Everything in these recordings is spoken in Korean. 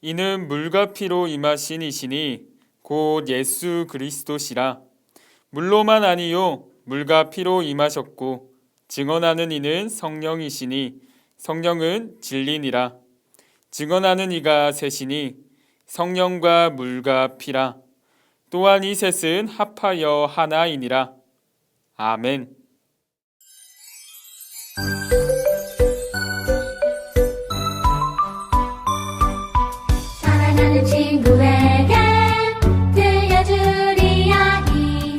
이는 물과 피로 임하신 이시니 곧 예수 그리스도시라. 물로만 아니요 물과 피로 임하셨고 증언하는 이는 성령이시니 성령은 진리니라. 증언하는 이가 셋이니 성령과 물과 피라. 또한 이 셋은 합하여 하나이니라. 아멘. 사랑하는 친구에게 들려줄 이야기,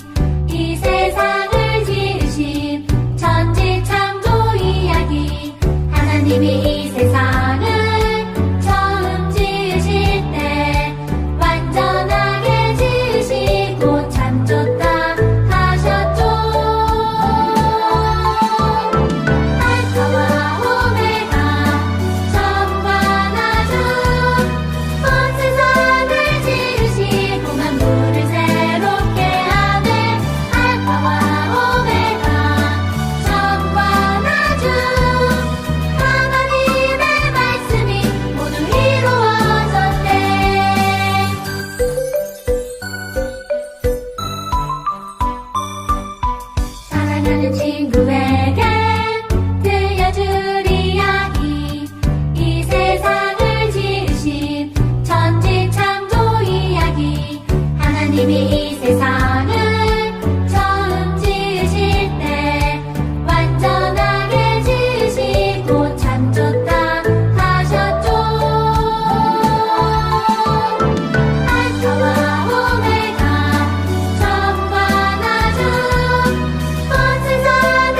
이 세상을 지으신 천지창조 이야기. 하나님이 이 세상을 처음 지으실 때 완전하게 지으시고 참 좋다 하셨죠. 알파와 오메가, 처음과 나중, 온 세상을 지으시고 만물을 새롭게 하네. 알파와 오메가, 처음과 나중, 하나님의 말씀이 모두 이루어졌네. 사랑하는 친구에게 들려줄 이야기, 이 세상을 지으신 천지창조 이야기. 하나님이 이 세상을 처음 지으실 때 완전하게 지으시고 참 좋다 하셨죠. 알파와 오메가, 처음과 나중, 온 세상을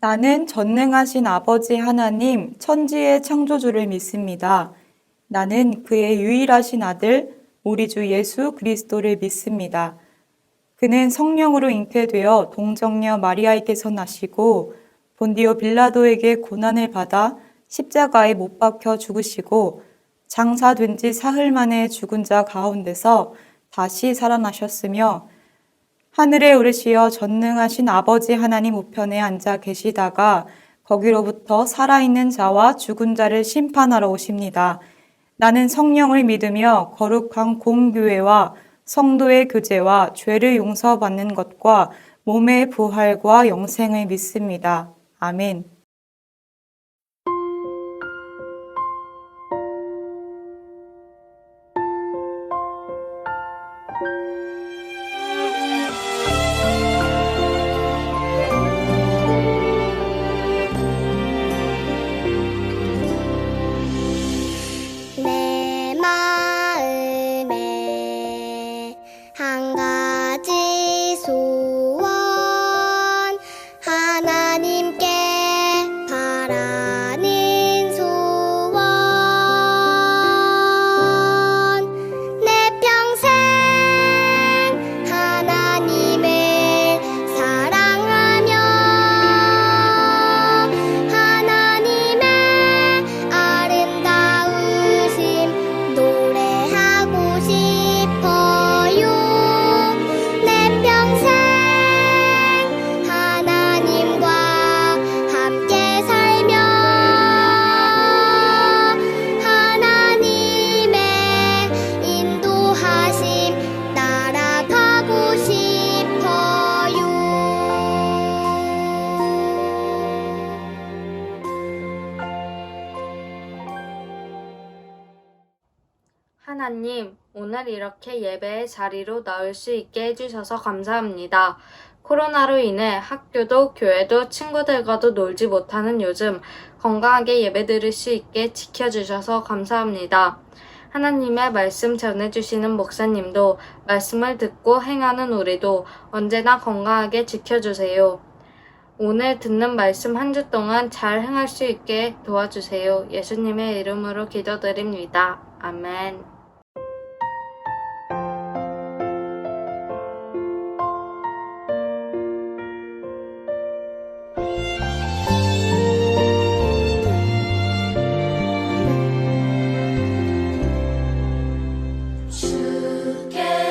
나는 전능하신 아버지 하나님, 천지의 창조주를 믿습니다. 나는 그의 유일하신 아들, 우리 주 예수 그리스도를 믿습니다. 그는 성령으로 잉태되어 동정녀 마리아에게서 나시고 본디오 빌라도에게 고난을 받아 십자가에 못 박혀 죽으시고 장사된 지 사흘 만에 죽은 자 가운데서 다시 살아나셨으며 하늘에 오르시어 전능하신 아버지 하나님 우편에 앉아 계시다가 거기로부터 살아있는 자와 죽은 자를 심판하러 오십니다. 나는 성령을 믿으며 거룩한 공교회와 성도의 교제와 죄를 용서받는 것과 몸의 부활과 영생을 믿습니다. 아멘. 내 마음에 한 가지 소원 하나님께 바라는 소원 내 평생 하나님을 사랑하며 하나님의 아름다우심 노래하고 싶어요. 내 평생 하나님과 함께 살며 하나님의 인도하심 따라가고 싶어요. 하나님, 오늘 이렇게 예배의 자리로 나올 수 있게 해주셔서 감사합니다. 코로나로 인해 학교도 교회도 친구들과도 놀지 못하는 요즘 건강하게 예배 드릴 수 있게 지켜주셔서 감사합니다. 하나님의 말씀 전해주시는 목사님도 말씀을 듣고 행하는 우리도 언제나 건강하게 지켜주세요. 오늘 듣는 말씀 한 주 동안 잘 행할 수 있게 도와주세요. 예수님의 이름으로 기도드립니다. 아멘.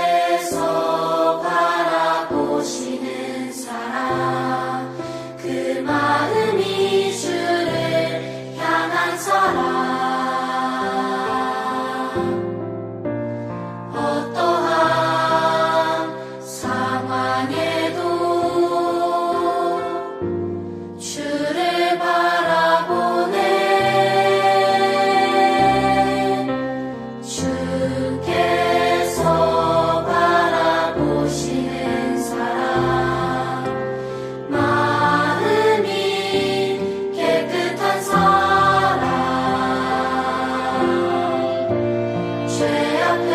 주께서 바라보시는 사람 그 마음이 주를 향한 사람 어떠한 상황에도 주를 바라보네 주께서 바라보시는 사람 마음이 깨끗한 사람 죄 앞에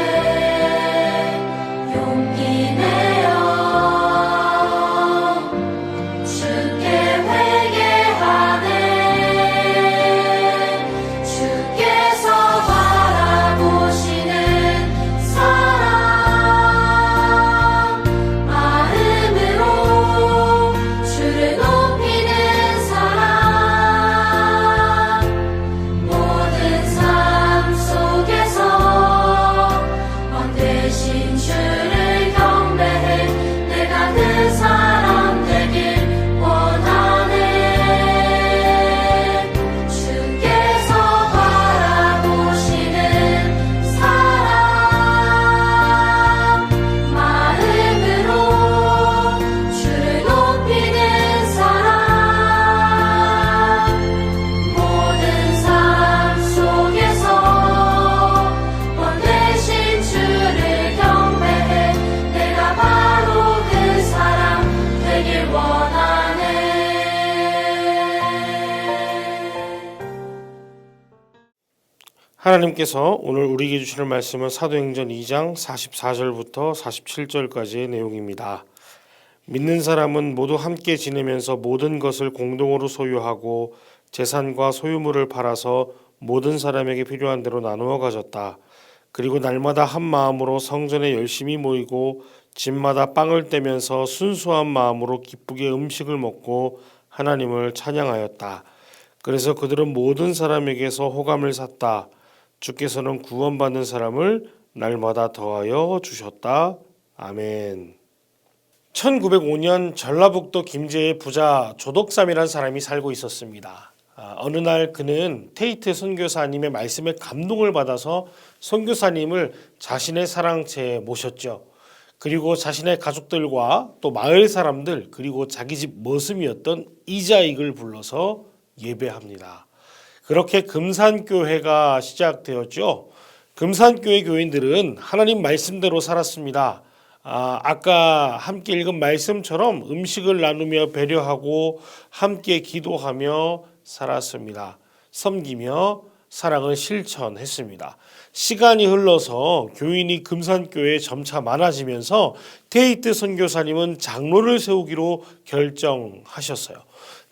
용기 내어 주께 회개하네 주께서 바라보시는 사람 마음으로 주를 높이는 사람 모든 삶 속에서 왕 되신 주를 경배해 내가 그 사람 되길 원하네 주께서 바라보시는 사람 마음으로 주를 높이는 사람 모든 삶 속에서 왕 되신 주를 경배해 내가 바로 그 사람 되길 원하네 하나님께서 오늘 우리에게 주시는 말씀은 사도행전 2장 44절부터 47절까지의 내용입니다. 믿는 사람은 모두 함께 지내면서 모든 것을 공동으로 소유하고 재산과 소유물을 팔아서 모든 사람에게 필요한 대로 나누어 가졌다. 그리고 날마다 한 마음으로 성전에 열심히 모이고 집마다 빵을 떼면서 순수한 마음으로 기쁘게 음식을 먹고 하나님을 찬양하였다. 그래서 그들은 모든 사람에게서 호감을 샀다. 주께서는 구원받는 사람을 날마다 더하여 주셨다. 아멘. 1905년 전라북도 김제의 부자 조덕삼이라는 사람이 살고 있었습니다. 어느 날 그는 테이트 선교사님의 말씀에 감동을 받아서 선교사님을 자신의 사랑채에 모셨죠. 그리고 자신의 가족들과 또 마을 사람들 그리고 자기 집 머슴이었던 이자익을 불러서 예배합니다. 그렇게 금산교회가 시작되었죠. 금산교회 교인들은 하나님 말씀대로 살았습니다. 아까 함께 읽은 말씀처럼 음식을 나누며 배려하고 함께 기도하며 살았습니다. 섬기며 사랑을 실천했습니다. 시간이 흘러서 교인이 금산교회에 점차 많아지면서 테이트 선교사님은 장로를 세우기로 결정하셨어요.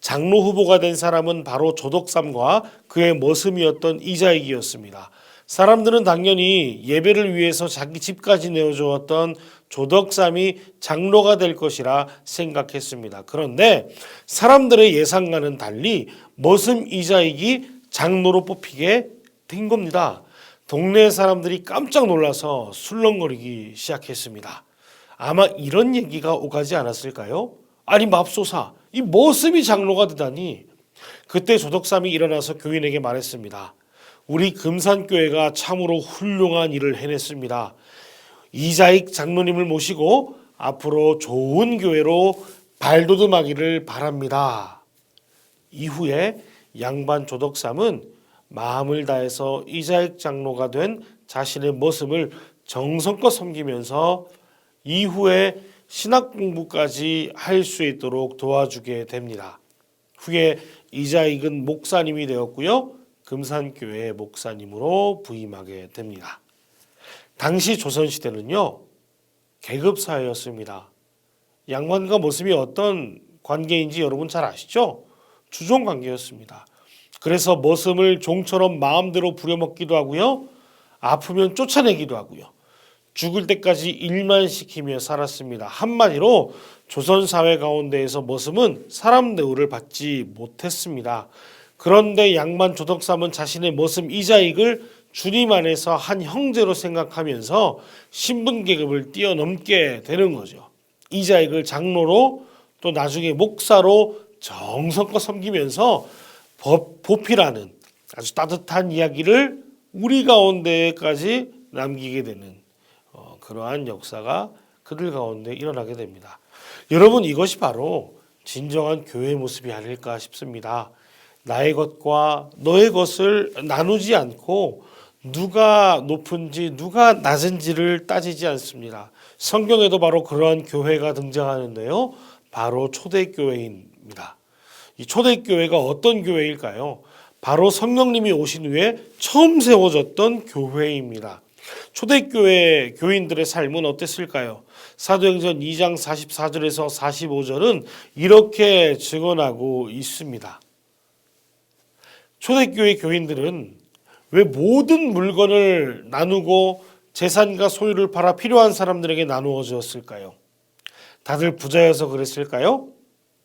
장로 후보가 된 사람은 바로 조덕삼과 그의 머슴이었던 이자익이었습니다. 사람들은 당연히 예배를 위해서 자기 집까지 내어주었던 조덕삼이 장로가 될 것이라 생각했습니다. 그런데 사람들의 예상과는 달리 머슴 이자익이 장로로 뽑히게 된 겁니다. 동네 사람들이 깜짝 놀라서 술렁거리기 시작했습니다. 아마 이런 얘기가 오가지 않았을까요? 아니 맙소사, 이 머슴이 장로가 되다니. 그때 조덕삼이 일어나서 교인에게 말했습니다. 우리 금산교회가 참으로 훌륭한 일을 해냈습니다. 이자익 장로님을 모시고 앞으로 좋은 교회로 발돋움하기를 바랍니다. 이후에 양반 조덕삼은 마음을 다해서 이자익 장로가 된 자신의 머슴을 정성껏 섬기면서 이후에 신학 공부까지 할 수 있도록 도와주게 됩니다. 후에 이자익은 목사님이 되었고요. 금산교회 목사님으로 부임하게 됩니다. 당시 조선시대는요, 계급사회였습니다. 양반과 모습이 어떤 관계인지 여러분 잘 아시죠? 주종관계였습니다. 그래서 머슴을 종처럼 마음대로 부려먹기도 하고요. 아프면 쫓아내기도 하고요. 죽을 때까지 일만 시키며 살았습니다. 한마디로 조선사회 가운데에서 머슴은 사람 대우를 받지 못했습니다. 그런데 양반 조덕삼은 자신의 머슴 이자익을 주님 안에서 한 형제로 생각하면서 신분계급을 뛰어넘게 되는 거죠. 이자익을 장로로 또 나중에 목사로 정성껏 섬기면서 보필하는 아주 따뜻한 이야기를 우리 가운데까지 남기게 되는 그러한 역사가 그들 가운데 일어나게 됩니다. 여러분, 이것이 바로 진정한 교회의 모습이 아닐까 싶습니다. 나의 것과 너의 것을 나누지 않고 누가 높은지 누가 낮은지를 따지지 않습니다. 성경에도 바로 그러한 교회가 등장하는데요. 바로 초대교회입니다. 이 초대교회가 어떤 교회일까요? 바로 성령님이 오신 후에 처음 세워졌던 교회입니다. 초대교회 교인들의 삶은 어땠을까요? 사도행전 2장 44절에서 45절은 이렇게 증언하고 있습니다. 초대교회 교인들은 왜 모든 물건을 나누고 재산과 소유를 팔아 필요한 사람들에게 나누어 주었을까요? 다들 부자여서 그랬을까요?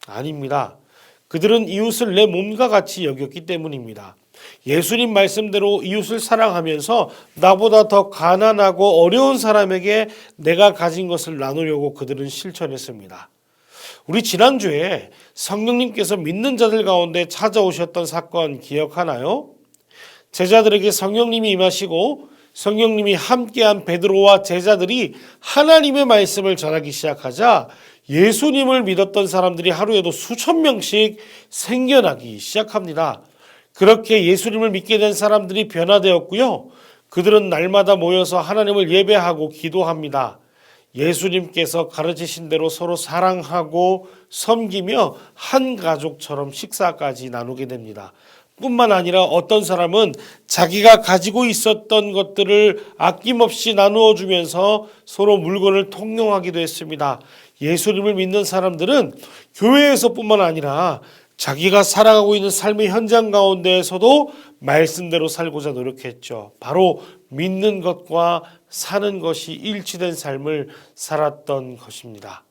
아닙니다. 그들은 이웃을 내 몸과 같이 여겼기 때문입니다. 예수님 말씀대로 이웃을 사랑하면서 나보다 더 가난하고 어려운 사람에게 내가 가진 것을 나누려고 그들은 실천했습니다. 우리 지난주에 성령님께서 믿는 자들 가운데 찾아오셨던 사건 기억하나요? 제자들에게 성령님이 임하시고 성령님이 함께한 베드로와 제자들이 하나님의 말씀을 전하기 시작하자 예수님을 믿었던 사람들이 하루에도 수천 명씩 생겨나기 시작합니다. 그렇게 예수님을 믿게 된 사람들이 변화되었고요. 그들은 날마다 모여서 하나님을 예배하고 기도합니다. 예수님께서 가르치신 대로 서로 사랑하고 섬기며 한 가족처럼 식사까지 나누게 됩니다. 뿐만 아니라 어떤 사람은 자기가 가지고 있었던 것들을 아낌없이 나누어 주면서 서로 물건을 통용하기도 했습니다. 예수님을 믿는 사람들은 교회에서뿐만 아니라 자기가 살아가고 있는 삶의 현장 가운데에서도 말씀대로 살고자 노력했죠. 바로 믿는 것과 사는 것이 일치된 삶을 살았던 것입니다.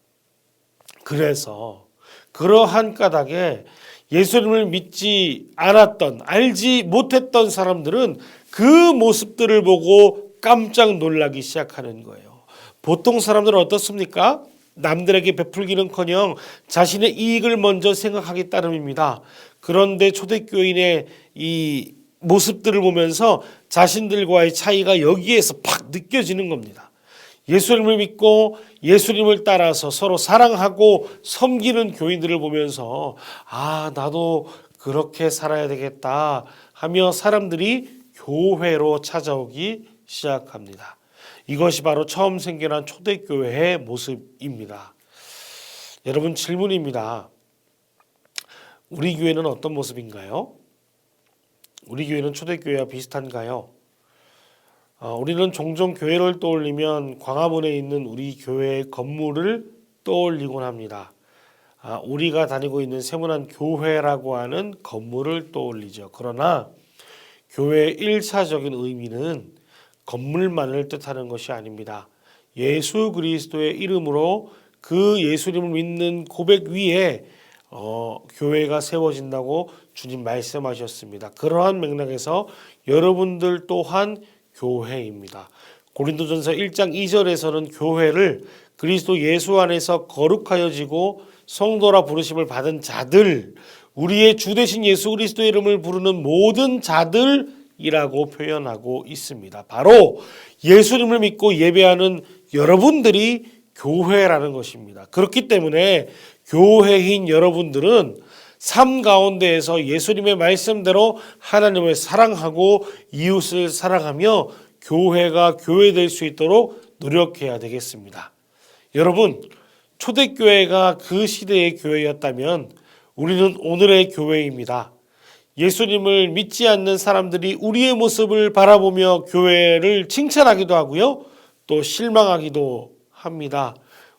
그래서 그러한 까닭에 예수님을 믿지 않았던, 알지 못했던 사람들은 그 모습들을 보고 깜짝 놀라기 시작하는 거예요. 보통 사람들은 어떻습니까? 남들에게 베풀기는커녕 자신의 이익을 먼저 생각하기 따름입니다. 그런데 초대교인의 이 모습들을 보면서 자신들과의 차이가 여기에서 팍 느껴지는 겁니다. 예수님을 믿고 예수님을 따라서 서로 사랑하고 섬기는 교인들을 보면서 나도 그렇게 살아야 되겠다 하며 사람들이 교회로 찾아오기 시작합니다. 이것이 바로 처음 생겨난 초대교회의 모습입니다. 여러분, 질문입니다. 우리 교회는 어떤 모습인가요? 우리 교회는 초대교회와 비슷한가요? 우리는 종종 교회를 떠올리면 광화문에 있는 우리 교회의 건물을 떠올리곤 합니다. 우리가 다니고 있는 세문안 교회라고 하는 건물을 떠올리죠. 그러나 교회의 1차적인 의미는 건물만을 뜻하는 것이 아닙니다. 예수 그리스도의 이름으로 그 예수님을 믿는 고백 위에 교회가 세워진다고 주님 말씀하셨습니다. 그러한 맥락에서 여러분들 또한 교회입니다. 고린도전서 1장 2절에서는 교회를 그리스도 예수 안에서 거룩하여지고 성도라 부르심을 받은 자들, 우리의 주 되신 예수 그리스도의 이름을 부르는 모든 자들이라고 표현하고 있습니다. 바로 예수님을 믿고 예배하는 여러분들이 교회라는 것입니다. 그렇기 때문에 교회인 여러분들은 삶 가운데에서 예수님의 말씀대로 하나님을 사랑하고 이웃을 사랑하며 교회가 교회될 수 있도록 노력해야 되겠습니다. 여러분, 초대교회가 그 시대의 교회였다면 우리는 오늘의 교회입니다. 예수님을 믿지 않는 사람들이 우리의 모습을 바라보며 교회를 칭찬하기도 하고요. 또 실망하기도 합니다.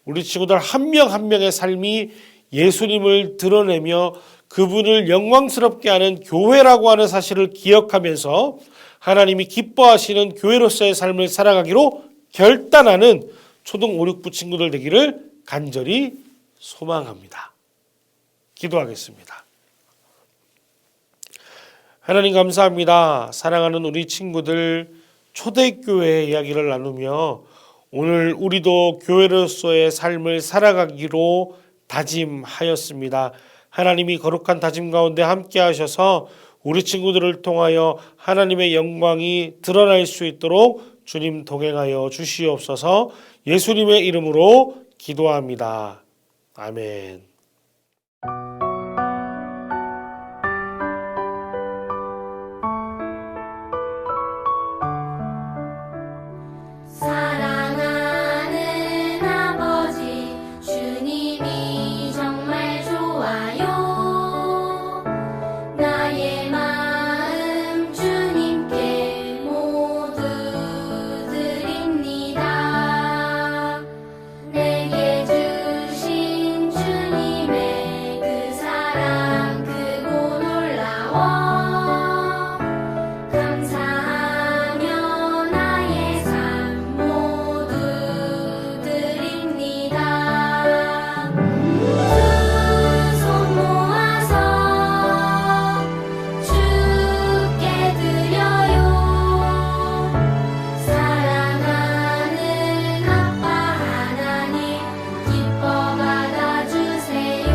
우리 친구들 한 명 한 명의 삶이 예수님을 드러내며 그분을 영광스럽게 하는 교회라고 하는 사실을 기억하면서 하나님이 기뻐하시는 교회로서의 삶을 살아가기로 결단하는 초등 5, 6부 친구들 되기를 간절히 소망합니다. 기도하겠습니다. 하나님 감사합니다. 사랑하는 우리 친구들 초대교회 이야기를 나누며 오늘 우리도 교회로서의 삶을 살아가기로 다짐하였습니다. 하나님이 거룩한 다짐 가운데 함께 하셔서 우리 친구들을 통하여 하나님의 영광이 드러날 수 있도록 주님 동행하여 주시옵소서. 예수님의 이름으로 기도합니다. 아멘. 사랑하는 아버지 주님이 정말 좋아요. 나의 마음 주님께 모두 드립니다. 내게 주신 주님의 그 사랑 크고 놀라워. 감사하며 나의 삶 모두 드립니다. 두 손 모아서 주께 드려요. 사랑하는 아빠 하나님 기뻐 받아주세요.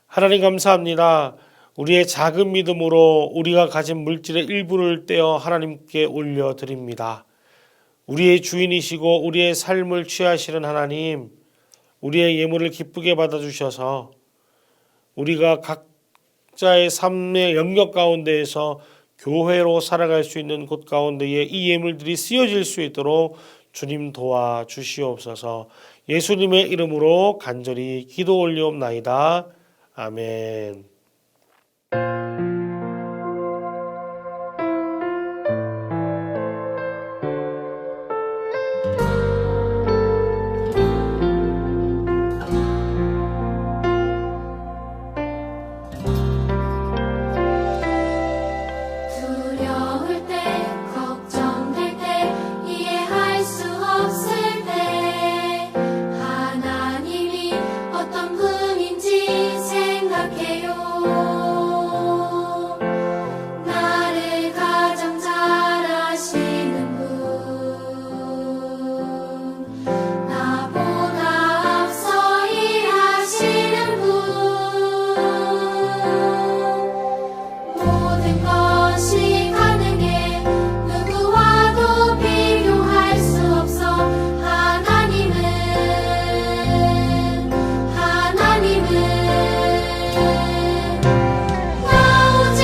하나님 감사합니다. 우리의 작은 믿음으로 우리가 가진 물질의 일부를 떼어 하나님께 올려드립니다. 우리의 주인이시고 우리의 삶을 취하시는 하나님, 우리의 예물을 기쁘게 받아주셔서 우리가 각자의 삶의 영역 가운데에서 교회로 살아갈 수 있는 곳 가운데에 이 예물들이 쓰여질 수 있도록 주님 도와주시옵소서. 예수님의 이름으로 간절히 기도 올리옵나이다. 아멘. 두려울 때 걱정될 때 이해할 수 없을 때 하나님이 어떤 분인지 생각해요. 나를 가장 잘 아시는 분, 나보다 앞서 일하시는 분, 모든 것이 가능해 누구와도 비교할 수 없어. 하나님은 나 오직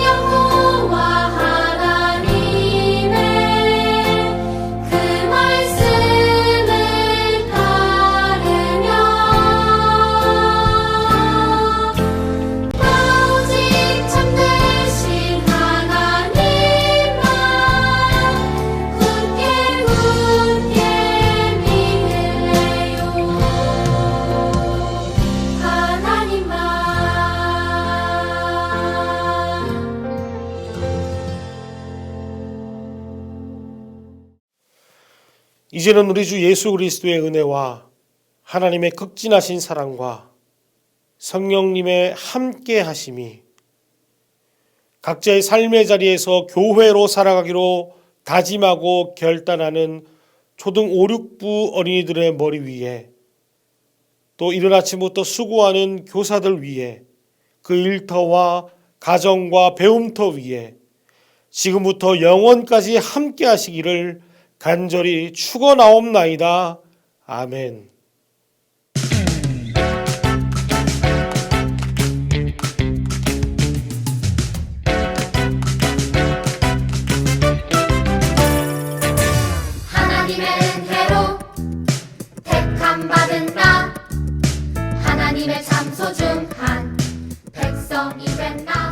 여호와 하나님의 그 말씀을 따르며 나 오직 참되신 하나님만 굳게 믿을래요. 하나님만. 이제는 우리 주 예수 그리스도의 은혜와 하나님의 극진하신 사랑과 성령님의 함께 하심이 각자의 삶의 자리에서 교회로 살아가기로 다짐하고 결단하는 초등 5, 6부 어린이들의 머리 위에 또 이른 아침부터 수고하는 교사들 위에 그 일터와 가정과 배움터 위에 지금부터 영원까지 함께 하시기를 간절히 축원하옵나이다. 아멘. 하나님의 은혜로 택함 받은 나 하나님의 참 소중한 백성이 된 나